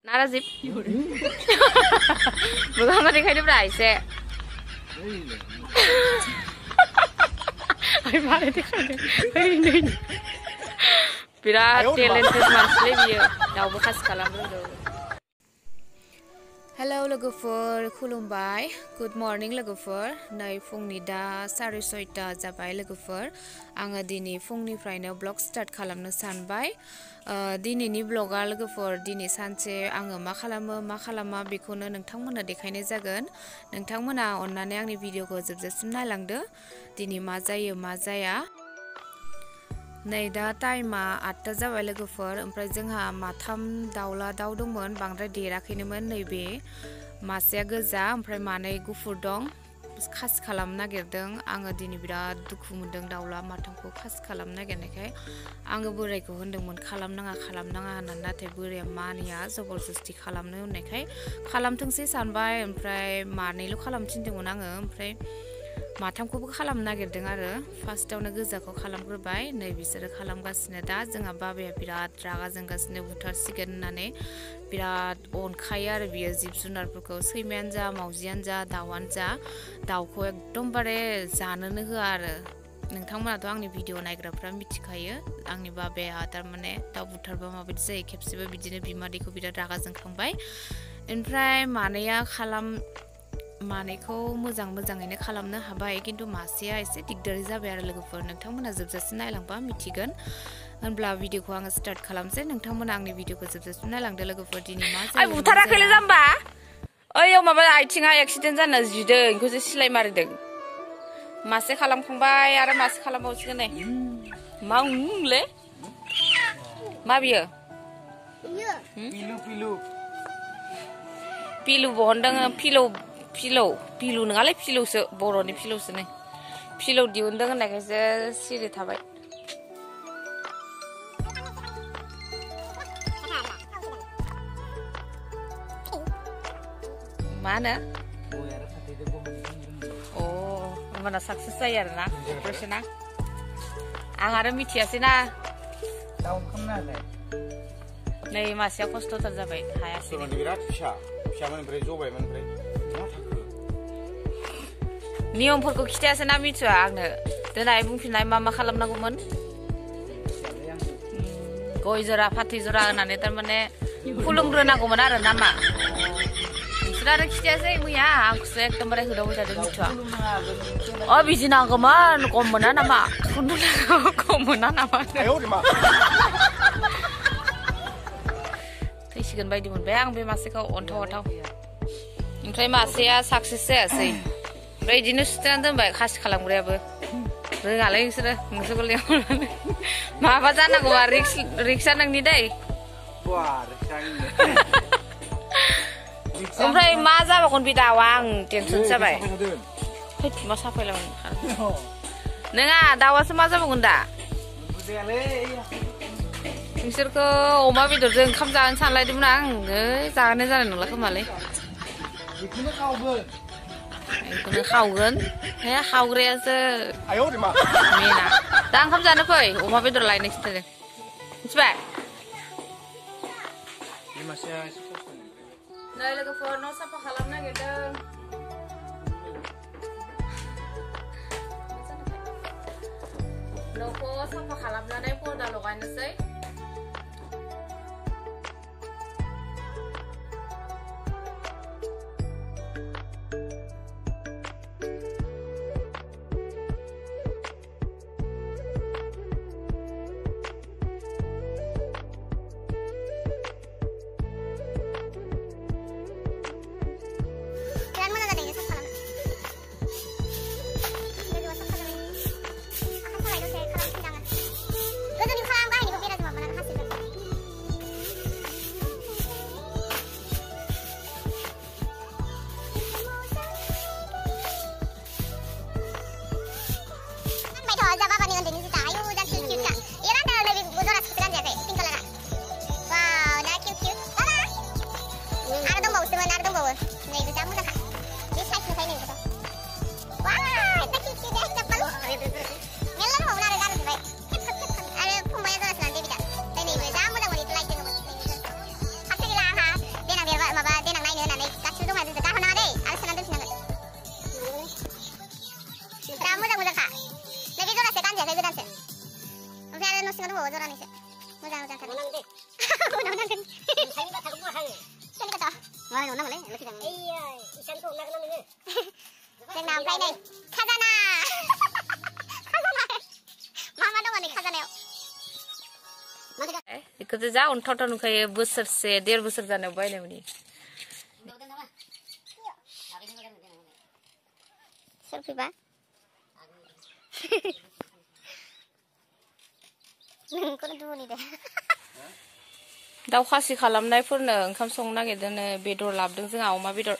नाराजिब मोगा देखायदो ब्रा एसे मारै देखायदो बिराद टेलेन्टेड मानसिलै बियो दाउबो खासि खालामनो रोंगौ। हेलौ लोगोफोर खुलुमबाय गुड मर्निं लोगोफोर नै फुंनि दा 6:30 जाबाय लोगोफोर आङो दिनै फुंनिफ्रायनो ब्लग स्टार्ट खालामनो सानबाय। दिनैनि ब्लगा लोगोफोर दिनै सानसे आङो मा खालामो मा खालामा बेखौनो नोंथांमोननो देखायनाय जागोन। नोंथांमोना अननानै आंनि भिडिअखौ जोबजासिम नायलांदो दिनै मा जायो मा जाया। नै दा टाइमा 8टा जाबाय लोगोफोर ओमफ्राय जोंहा माथाम दाउला दाउ दंमोन बांद्राय देराखैनोमोन। नैबे मासेया गोजा ओमफ्राय मानै गुफुर दं खासि खालामनो नागिरदों। आङो दिनै बिराद दुखु मोनदों दाउला माथामखौ खासि खालामनो नागिरनायखाय आङो बोरायखौ होनदोंमोन खालामनाङा होननानै नाथाय बोराया मानिया जबरदस्ति खालामनो होननायखाय खालामथोंसै सानबाय ओमफ्राय मानैल' खालामनो थिनदोंमोन आङो ओमफ्राय माथामखौबो खालामनो नागिरदों आरो फार्स्टआवनो गोजाखौ खालामग्रोबाय नै बिसोरो खालामगासिनो। दा जोंहा बाबाया बिराद रागा जोंगासिनो बुथारसिगोन होननानै बिराद अनखायो आरो बियो जिब जुनारफोरखौ सैमायानो जा मावजियानो जा दाउआनो जा दाउखौ एकदमबारे जानोनो होआ आरो। नोंथांमोनाथ' आंनि भिडिअ नायग्राफ्रा मिथिखायो आंनि बाबाया थारमाने दाउ बुथारबा माबायदि जायो। खेबसेबो बिदिनो बिमादैखौ बिराद रागा जोंखांबाय ओमफ्राय मानैखौ मोजाङैनो खालामनो हाबाय खिन्थु मासेया एसे दिगदारि जाबाय आरो लोगोफोर नोंथांमोना जोबजासिम नायलांबा मिथिगोन। होनब्ला भिडिअखौ आङो स्टार्ट खालामसै नोंथांमोना आंनि भिडिअखौ जोबजासिम नायलांदो लोगोफोर दिनै मा जायो। बुथाराखैलै जाम्बा ओइयाव माबा आथिङा एक्सिडेन्ट जाना जिदों बेखौसो सिलाय मारिदों। मासे खालामखांबाय आरो मासे खालामबावसिगोन नै मालै मा बियो पिलु बहनदों पिलु नङालै फिलौसो बर'नि फिलौसो नै फिलौ दिहुनदों होननायखायसो सिरि थाबाय। मा होनो होमबाना साक्सेस जायो आरोना अपारेसना आं आरो मिथियासैना नै मासेया खस्थ'थार जाबाय हायासै बिराद फिसामोन ओमफ्राय जबायमोन ओमफ्राय नियमफोरखौ खिथायासै ना मिथिया आंनो देनाय बुंफिननाय मा खालामनांगौमोन। गय जरा फाथै जरा होननानै थारमाने खुलुमग्रोनांगौमोन आरो नामा नोंसोर आरो खिथायासै मैया आंखौसो एकदमबारे होदावबाय थादों मिथिया बिदि नांगौमोन खम मोना नामा खम मोना नामा थैसिगोन बायदि मोनबाय आं बे मासेखौ अन्थाव ओमफ्राय मासेया साक्सेस जायासै ओमफ्राय बिदिनो सुथेनानै दोनबाय खासि खालामग्रायाबो रोङालै नोंसोरखौ लेंहरनानै माबा जानांगौबा रिक्सा नोंनि दै ओमफ्राय मा जाबावगोन बे दाउआ आं टेनसन जाबाय मा साफायलामोन नोङा दाउआसो मा जाबावगोन दा नोंसोरखौ अमा बेदरजों ओंखाम जानो सानलायदोंमोन आं जानाय जानाय नंला खोमालै बेखौनो खावगोन खावग्रायासो मेना दा ओंखाम जानो फै अमा बेदर लायनो खिन्थादों मिथिबाय। नै लोगोफोर न' साफा खालामनो नागिरदों न'खौ साफा खालामनानै पर्दा लगायनोसै। Ngoài nó nằm lấy, lấy cái thằng. Ê, isan ko nak namin eh. Nang nampay nay. Khazana. Khazana. Mama dong ani khazana. Ikut aja unthon kayak besar se, 1.5 besar jana bayi ni. Selfie ba? Nang ko dulu ni deh. Daw khasi खालामनायफोरनो ओंखाम संनो नागिरदोंनो बेदर लाबोदों जोंहा अमा बेदर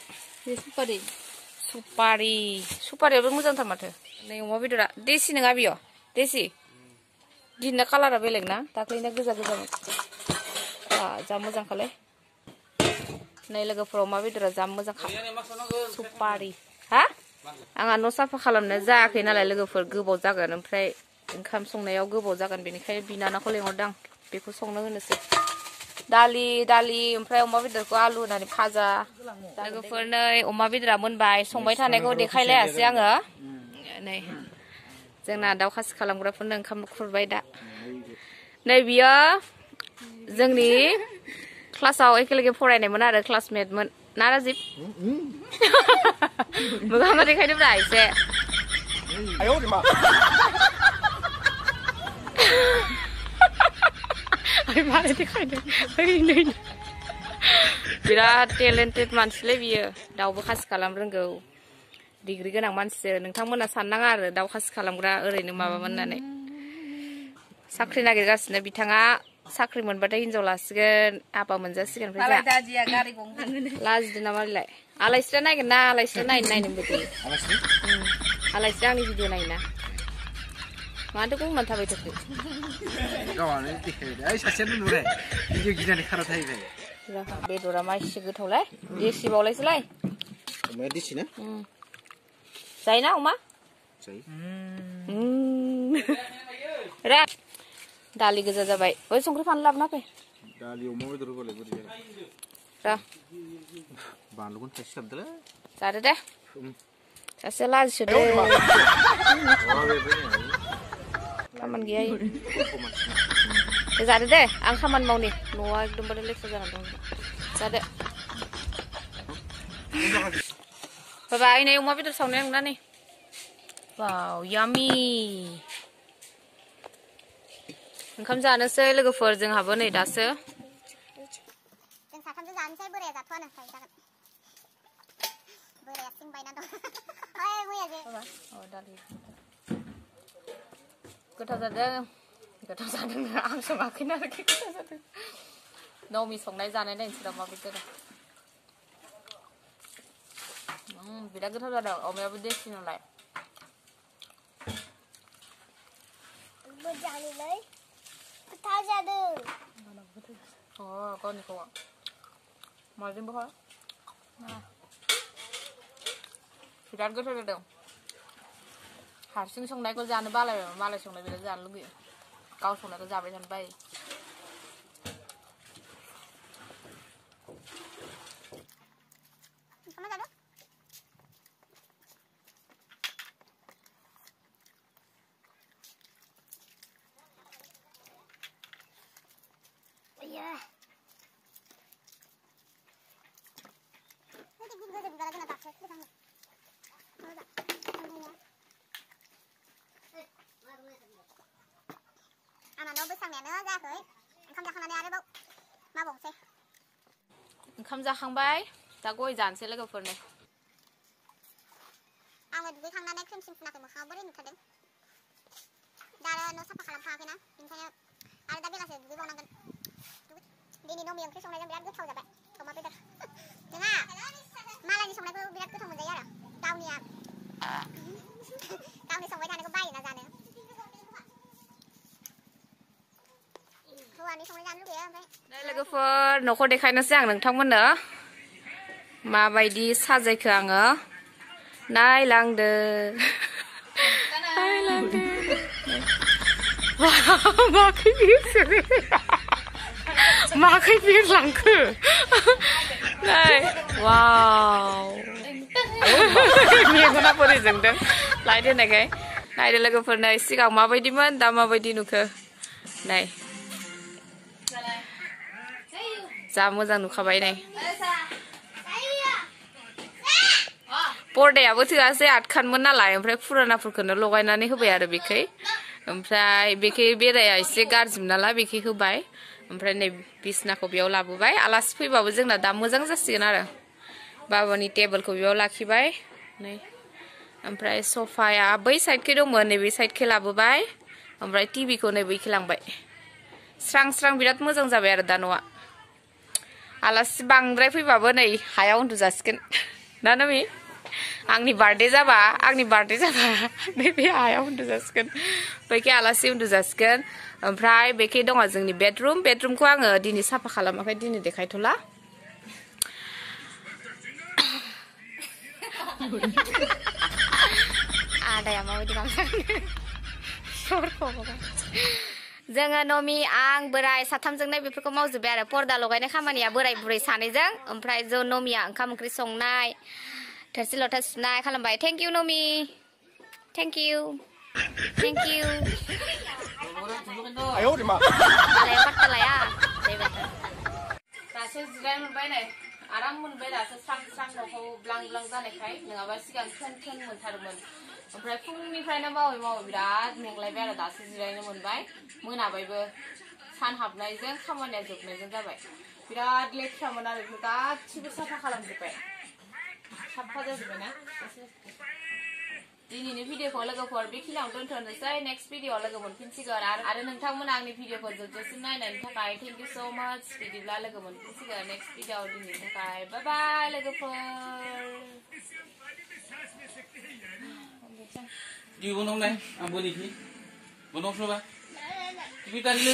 सुपारियाबो मोजांथार माथो नै अमा बेदरा देसि नङा बियो देसि दिनना कालारा बेलेग ना दाख्लैना गोजा गोजामोन जा मोजांखालै नै लोगोफोर अमा बेदरा जा मोजांखा सुपारि हा आंहा न' साफा खालामनो जायाखै नालाय लोगोफोर गोबाव जागोन ओमफ्राय ओंखाम संनायाव गोबाव जागोन बेनिखायनो बिनानावखौ लेंहरदों बेखौ संनो होनोसै दालि ओमफ्राय अमा बेदरखौ आलु होनानै भाजा लोगोफोर नै अमा बेदरा मोनबाय संबाय थानायखौ देखायलायासै आङो नै जोंना दाउ खासि खालामग्राफोरनो ओंखाम खुरबाय दा नै बियो जोंनि क्लासाव एखेलगे फरायनायमोन आरो क्लासमेटमोन ना राजिब मोगा देखायदोब्रा एसे बिराद टेलेन्टेड मानसिलै बियो दाउबो खासि खालाम रोंगौ डिग्री गोनां मानसिसो नोंथांमोना साननाङा आरो दाउ खासि खालामग्रा ओरैनो माबामोन होननानै साख्रि नागिरगासिनो बिथाङा साख्रि मोनबाथाय हिनजाव लासिगोन हाबा मोनजासिगोन ओमफ्राय लाजिदों नामालाय आलायस्रा नायगोन ना आलायस्रा नायनो बायदि आलायस्रा आंनि भिडिअ नायोना माथो गंनानै थाबाय थाखो गावानो देखायबाय ओइ सासेयानो नुबाय भिडिअ गिनानै खारा थाहैबाय बेदरा मासे गोथावलाय देसिबावलायसोलाय अमाया देसि ना जायोना अमा जायो दालि गोजा जाबाय ओइ संख्रि फानलु लाबोना फै दालि अमा बेदर होबालाय बोरै जागोन बानलुखौनो थाइसे साबदोलै जादो दे सासे लाजिसोदो खामानि गैया जादो दे आं खामानि मावनि न'आ एकदमबारे लेथ्रा जाना दं जादो बाबाय नै अमा बेदर सावनाय नंना नै वाव यामी ओंखाम जानोसै लोगोफोर जोंहाबो नै दासो जों साथामजों जानोसै बोराया जाथ'आनो जागोन बोराया सिं बायना दं ओइ मैया जे दालि गोथाव जादों आं सङाखैनो आरोखि गोथाव जादों नौमि संनाय जानाय नायनोसै दा माबायदि जादों बिराद गोथाव जादों अमायाबो देसि नालाय मोजाङैलै गोथाव जादों गावनिखौ माजोंबो हो बिराद गोथाव जादों हारसिं संनायखौ जानो बालायबाय मालाय संनाय बिराद जानो लुगैयो गाव संनायखौ जाबाय थानो बायो ओंखाम जाखांबाय दा गय जानोसै लोगोफोरनो आङो दुगैखांनानै क्रिम सिम फुनाखै मोखाङाव बोरै नुथारदों दा आरो न' साफा खालामखायाखैना ओंखायनो आरो दा बेलासे दुगैबावनांगोन दिनै न'मि ओंख्रि संनायजों बिराद गोथाव जाबाय अमा बेदर नङा मालायनि संनायखौ बिराद गोथाव मोनजायो आरो गावनि संबाय थानायखौ बायोना जानो हौवानि संनाय जानो लुगैयो ओमफ्राय लोगोफोर न'खौ देखायनोसै आं नोंथांमोननो माबायदि साजायखो आङो नायलांदो माखै बिरलांखो नै वाव मेगना बोरै जोंदों लाइट होनायखाय नायदो लोगोफोर नै सिगां माबायदिमोन दा माबायदि नुखो नै जा मोजां नुखाबाय नै पर्दायाबो थोआसै 8 खानमोन नालाय ओमफ्राय फुरानाफोरखौनो लगायनानै होबाय आरो बेखै ओमफ्राय बेखै बेराया एसे गाज्रिमोन नालाय बेखै होबाय ओमफ्राय नै बिसनाखौ बेयाव लाबोबाय आलासि फैबाबो जोंना दा मोजां जासिगोन आरो बाबानि टेबोलखौ बेयाव लाखिबाय नै ओमफ्राय सफाया बै साइडखै दंमोन नैबे साइडखै लाबोबाय ओमफ्राय टिभिखौ नै बैखै लांबाय स्रां स्रां बिराद मोजां जाबाय आरो दा न'आ आलासि बांद्राय फैबाबो नै हायाव उन्दुजासिगोन ना नमि आंनि बार्थडे जाबा नैबे हायाव उन्दुजासिगोन बैखै आलासि उन्दुजासिगोन ओमफ्राय बेखै दङ जोंनि बेडरुमखौ आङो दिनै साफा खालामाखै दिनै देखायथ'ला आदाया माबायदि जोङो नमि आं बोराय साथामजोंनो बेफोरखौ मावजोबबाय आरो पर्दा लगायनाय खामानिया बोराय बुरै सानैजों ओमफ्राय नमिया ओंखाम ओंख्रि संनाय थोरसि लथा सुनाय खालामबाय थेंक इउ नमि थेंक इउ दासो जिराय मोनबाय नै आराम मोनबाय दासो स्रां स्रां न'खौ ब्लां ब्लां जानायखाय नङाबा सिगां थोन मोनथारोमोन ओमफ्राय फुंनिफ्रायनो मावै बिराद मेंलायबाय आरो दासो जिरायनो मोनबाय मोनाबायबो सान हाबनायजों खामानिया जोबनायजों जाबाय बिराद लेथ्रामोन आरो बेखौ गासिबो साफा खालामजोब्बाय साफा जाजोब्बायना दिनैनि भिडिअखौ लोगोफोर बेखिनियावनो दोनथ'नोसै नेक्स्ट भिडिअआव लोगो मोनफिनसिगोन आरो नोंथांमोना आंनि भिडिअखौ जोबजासिम नायनायनि थाखाय थेंक इउ स' माच बिदिब्ला लोगो मोनफिनसिगोन नेक्स्ट भिडिअआव दिनैनि थाखाय बाय बाय लोगोफोर Di gunung này, ambil ini. Gunung coba. Kita lihat.